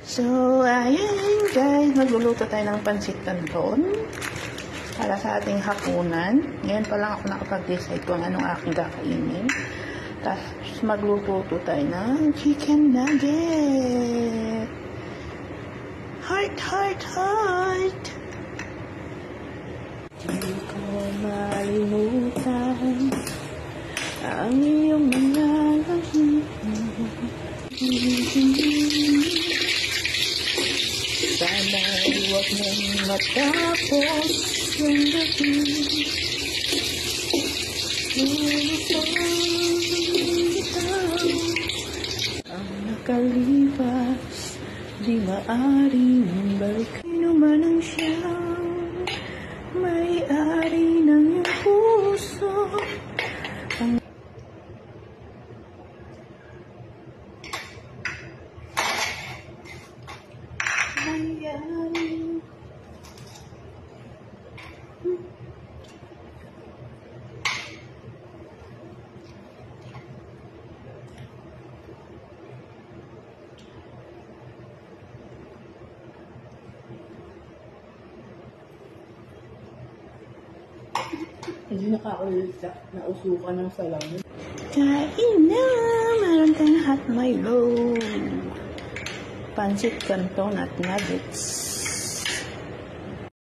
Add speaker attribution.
Speaker 1: So, ayan guys, magluluto tayo ng pansit canton para sa ating hapunan. Ngayon pa lang ako nakapag-decide kung anong aking kakainin. Tapos magluluto tayo ng chicken nugget. Heart, heart, heart. Di ko malimutan ang iyong mga lahit. Sana'y huwag nang matapos yung gabi. Ang nakalipas, di maaaring balik. Sino man ang siyang may-ari ng iyong puso.
Speaker 2: Hindi nakakulita. Nausukan ng salamin.
Speaker 1: Kain na! Meron tayong hot Milo. Pansit canton at nuggets.